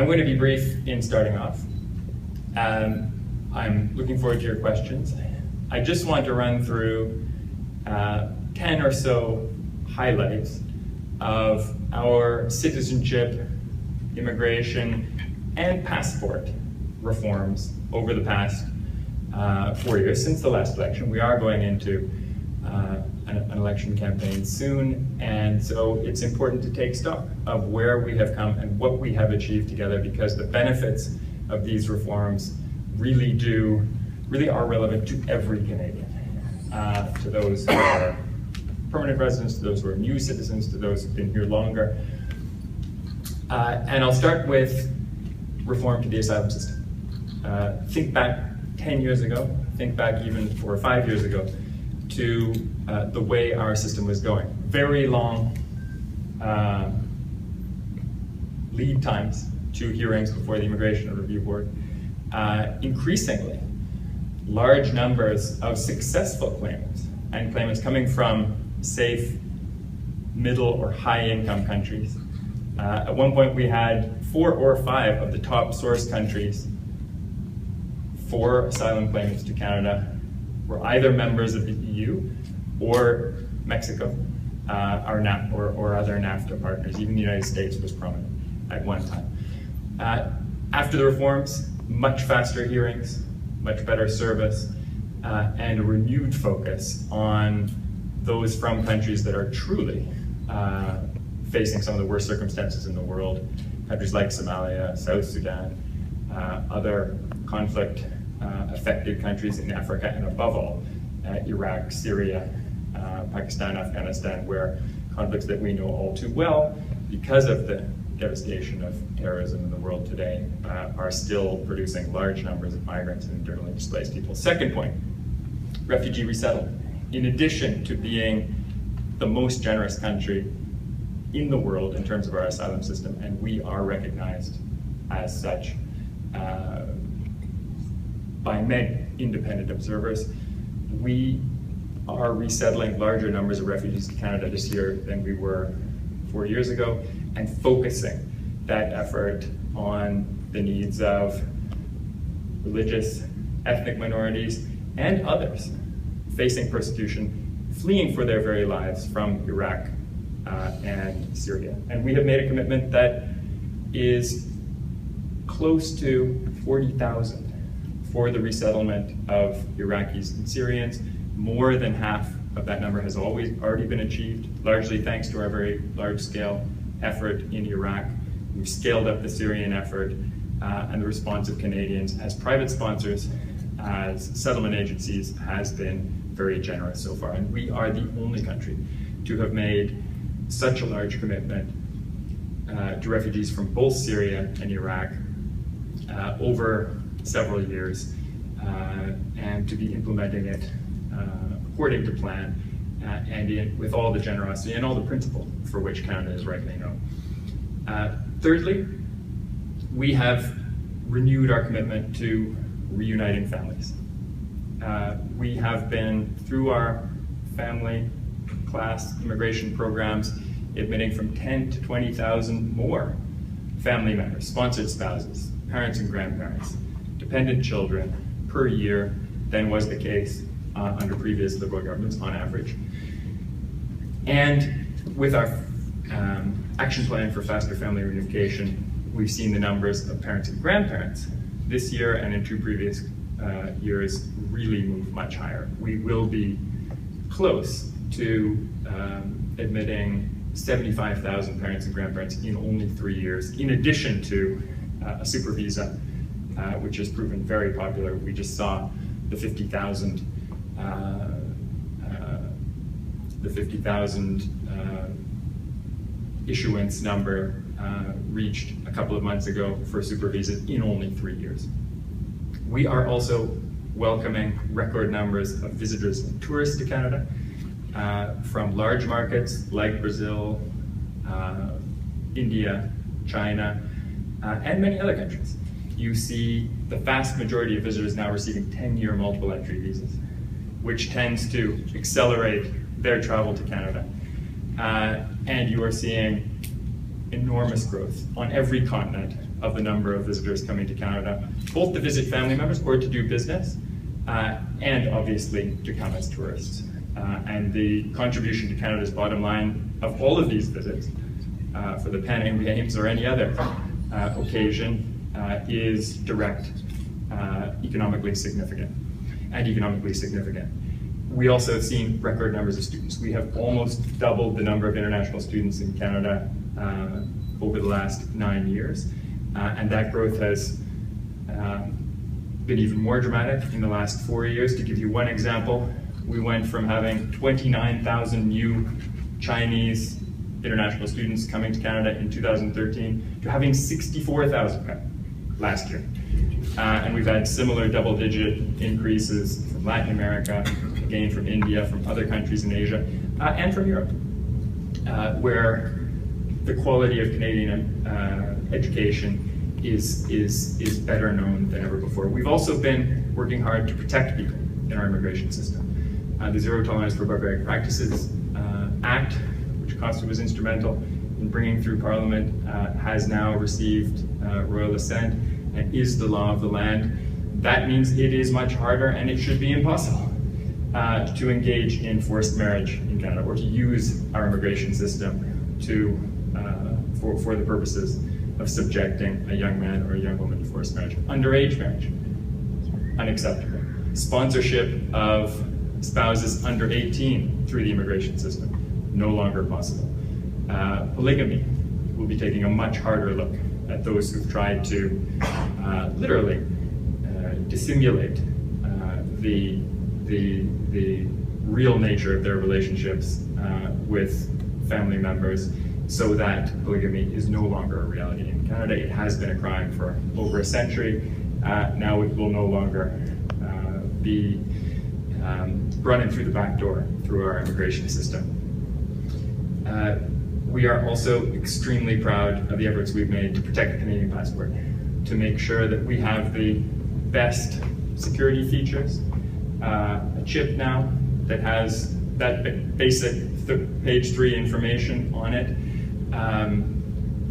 I'm going to be brief in starting off. I'm looking forward to your questions. I just want to run through 10 or so highlights of our citizenship, immigration, and passport reforms over the past 4 years since the last election. We are going into an election campaign soon, and so it's important to take stock of where we have come and what we have achieved together, because the benefits of these reforms really are relevant to every Canadian, to those who are permanent residents, to those who are new citizens, to those who've been here longer. And I'll start with reform to the asylum system. Think back 10 years ago, think back even 4 or 5 years ago, to the way our system was going. Very long lead times to hearings before the Immigration Review Board. Increasingly, large numbers of successful claimants, and claimants coming from safe, middle or high income countries. At one point we had 4 or 5 of the top source countries for asylum claimants to Canada were either members of the EU or Mexico, or other NAFTA partners. Even the United States was prominent at one time. After the reforms, much faster hearings, much better service, and a renewed focus on those from countries that are truly facing some of the worst circumstances in the world. Countries like Somalia, South Sudan, other conflict affected countries in Africa, and above all, Iraq, Syria, Pakistan, Afghanistan, where conflicts that we know all too well, because of the devastation of terrorism in the world today, are still producing large numbers of migrants and internally displaced people. Second point, refugee resettlement. In addition to being the most generous country in the world in terms of our asylum system, and we are recognized as such by many independent observers, we are resettling larger numbers of refugees to Canada this year than we were 4 years ago, and focusing that effort on the needs of religious, ethnic minorities, and others facing persecution, fleeing for their very lives from Iraq and Syria. And we have made a commitment that is close to 40,000 for the resettlement of Iraqis and Syrians. More than half of that number has already been achieved, largely thanks to our very large-scale effort in Iraq. We've scaled up the Syrian effort, and the response of Canadians as private sponsors, as settlement agencies, has been very generous so far. And we are the only country to have made such a large commitment to refugees from both Syria and Iraq over several years, and to be implementing it according to plan, and with all the generosity and all the principle for which Canada is rightly known. Thirdly, we have renewed our commitment to reuniting families. We have been, through our family class immigration programs, admitting from 10 to 20,000 more family members, sponsored spouses, parents and grandparents, dependent children per year than was the case under previous Liberal governments on average. And with our action plan for faster family reunification, we've seen the numbers of parents and grandparents this year and in 2 previous years really move much higher. We will be close to admitting 75,000 parents and grandparents in only 3 years, in addition to a super visa, which has proven very popular. We just saw the 50,000 issuance number reached a couple of months ago for super visas in only 3 years. We are also welcoming record numbers of visitors and tourists to Canada from large markets like Brazil, India, China, and many other countries. You see the vast majority of visitors now receiving 10-year multiple entry visas, which tends to accelerate their travel to Canada. And you are seeing enormous growth on every continent of the number of visitors coming to Canada, both to visit family members or to do business, and obviously to come as tourists. And the contribution to Canada's bottom line of all of these visits, for the Pan Am Games or any other occasion, is direct, economically significant. We also have seen record numbers of students. We have almost doubled the number of international students in Canada over the last 9 years, and that growth has been even more dramatic in the last 4 years. To give you one example, we went from having 29,000 new Chinese international students coming to Canada in 2013 to having 64,000 last year. And we've had similar double-digit increases from Latin America, again from India, from other countries in Asia, and from Europe, where the quality of Canadian education is better known than ever before. We've also been working hard to protect people in our immigration system. The Zero Tolerance for Barbaric Practices Act, which Costa was instrumental in bringing through Parliament, has now received royal assent and is the law of the land. That means it is much harder, and it should be impossible, to engage in forced marriage in Canada or to use our immigration system to, for the purposes of subjecting a young man or a young woman to forced marriage. Underage marriage, unacceptable. Sponsorship of spouses under 18 through the immigration system, no longer possible. Polygamy, we'll be taking a much harder look at those who've tried to literally dissimulate the real nature of their relationships with family members, so that polygamy is no longer a reality in Canada. It has been a crime for over a century. Now it will no longer be brought in through the back door through our immigration system. We are also extremely proud of the efforts we've made to protect the Canadian passport, to make sure that we have the best security features, a chip now that has that basic page 3 information on it,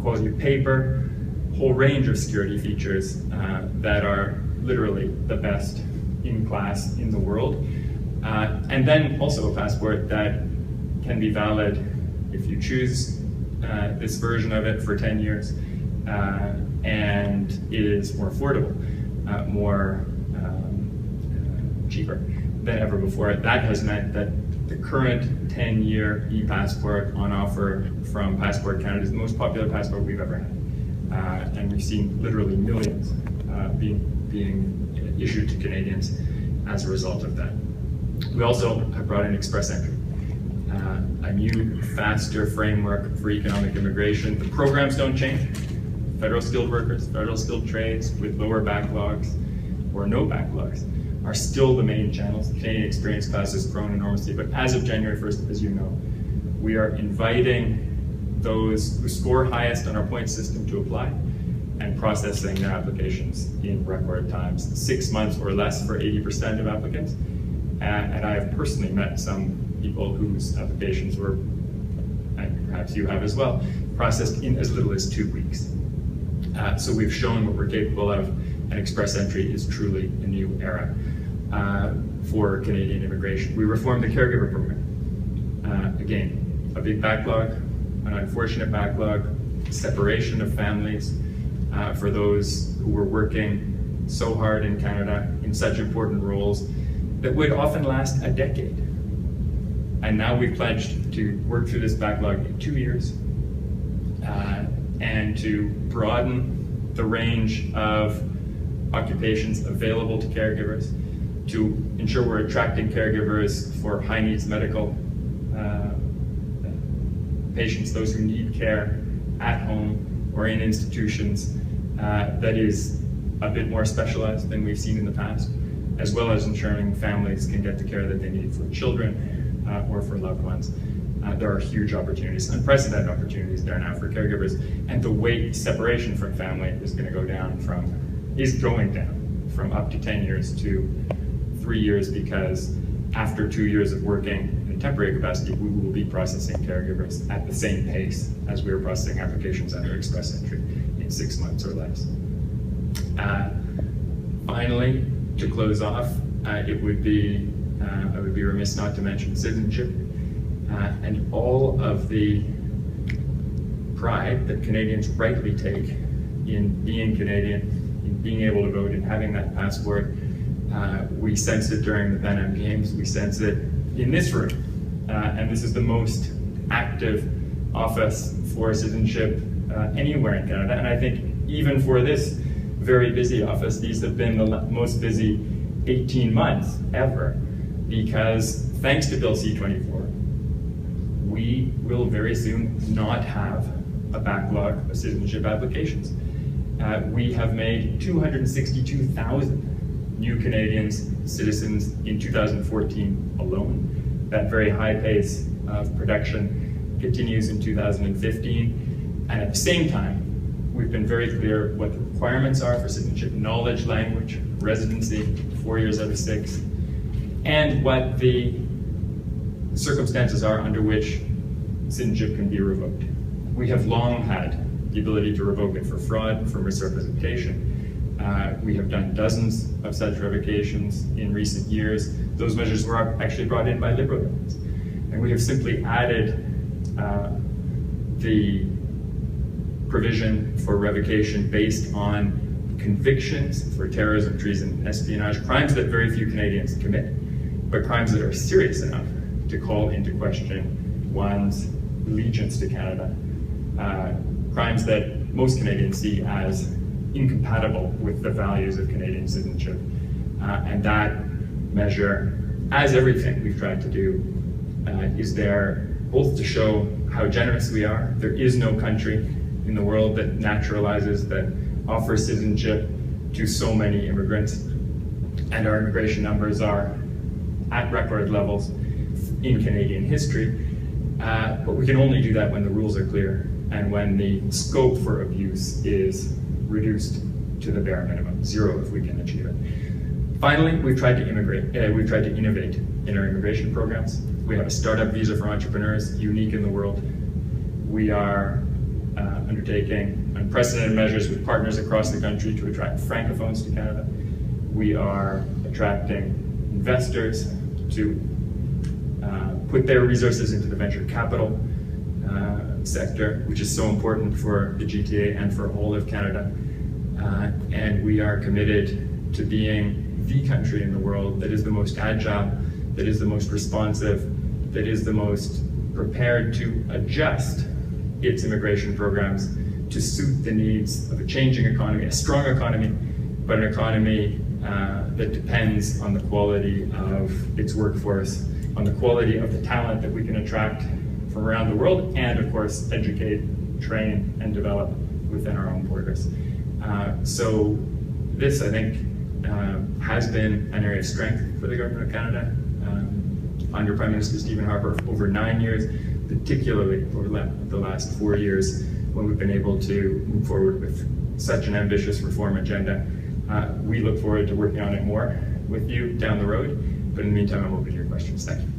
quality of paper, whole range of security features that are literally the best in class in the world. And then also a passport that can be valid if you choose this version of it for 10 years, and it is more affordable, more cheaper than ever before. That has meant that the current 10-year e-passport on offer from Passport Canada is the most popular passport we've ever had. And we've seen literally millions being issued to Canadians as a result of that. We also have brought in Express Entry, a new, faster framework for economic immigration. The programs don't change. Federal skilled workers, federal skilled trades with lower backlogs or no backlogs are still the main channels. The Canadian Experience Class has grown enormously, but as of January 1st, as you know, we are inviting those who score highest on our point system to apply and processing their applications in record times, 6 months or less for 80% of applicants. And I have personally met some people whose applications were, and perhaps you have as well, processed in as little as 2 weeks. So we've shown what we're capable of, and Express Entry is truly a new era for Canadian immigration. We reformed the caregiver program. Again, a big backlog, an unfortunate backlog, separation of families for those who were working so hard in Canada in such important roles that would often last a decade. And now we've pledged to work through this backlog in 2 years and to broaden the range of occupations available to caregivers, to ensure we're attracting caregivers for high needs medical patients, those who need care at home or in institutions that is a bit more specialized than we've seen in the past, as well as ensuring families can get the care that they need for children or for loved ones. There are huge opportunities, unprecedented opportunities there now for caregivers, and the weight separation from family is going going down from up to 10 years to 3 years, because after 2 years of working in a temporary capacity, we will be processing caregivers at the same pace as we were processing applications under Express Entry in 6 months or less. Finally, to close off, I would be remiss not to mention citizenship and all of the pride that Canadians rightly take in being Canadian, in being able to vote, in having that passport. We sense it during the Pan Am Games, we sense it in this room, and this is the most active office for citizenship anywhere in Canada, and I think even for this very busy office, these have been the most busy 18 months ever, because thanks to Bill C-24, we will very soon not have a backlog of citizenship applications. We have made 262,000 new Canadians citizens in 2014 alone. That very high pace of production continues in 2015. And at the same time, we've been very clear what the requirements are for citizenship: knowledge, language, residency, 4 years out of 6, and what the circumstances are under which citizenship can be revoked. We have long had the ability to revoke it for fraud, for misrepresentation. We have done dozens of such revocations in recent years. Those measures were actually brought in by Liberal governments. And we have simply added the provision for revocation based on convictions for terrorism, treason, espionage, crimes that very few Canadians commit, but crimes that are serious enough to call into question one's allegiance to Canada. Crimes that most Canadians see as incompatible with the values of Canadian citizenship. And that measure, as everything we've tried to do, is there both to show how generous we are. There is no country in the world that naturalizes, that offers citizenship to so many immigrants. And our immigration numbers are at record levels in Canadian history. But we can only do that when the rules are clear and when the scope for abuse is reduced to the bare minimum, 0 if we can achieve it. Finally, we've tried to innovate in our immigration programs. We have a startup visa for entrepreneurs, unique in the world. We are undertaking unprecedented measures with partners across the country to attract francophones to Canada. We are attracting investors to put their resources into the venture capital sector, which is so important for the GTA and for all of Canada. And we are committed to being the country in the world that is the most agile, that is the most responsive, that is the most prepared to adjust its immigration programs to suit the needs of a changing economy, a strong economy, but an economy that depends on the quality of its workforce, on the quality of the talent that we can attract from around the world, and of course, educate, train, and develop within our own borders. So this, I think, has been an area of strength for the Government of Canada under Prime Minister Stephen Harper over 9 years, particularly over the last 4 years, when we've been able to move forward with such an ambitious reform agenda. We look forward to working on it more with you down the road, but in the meantime, I'm open to your questions. Thank you.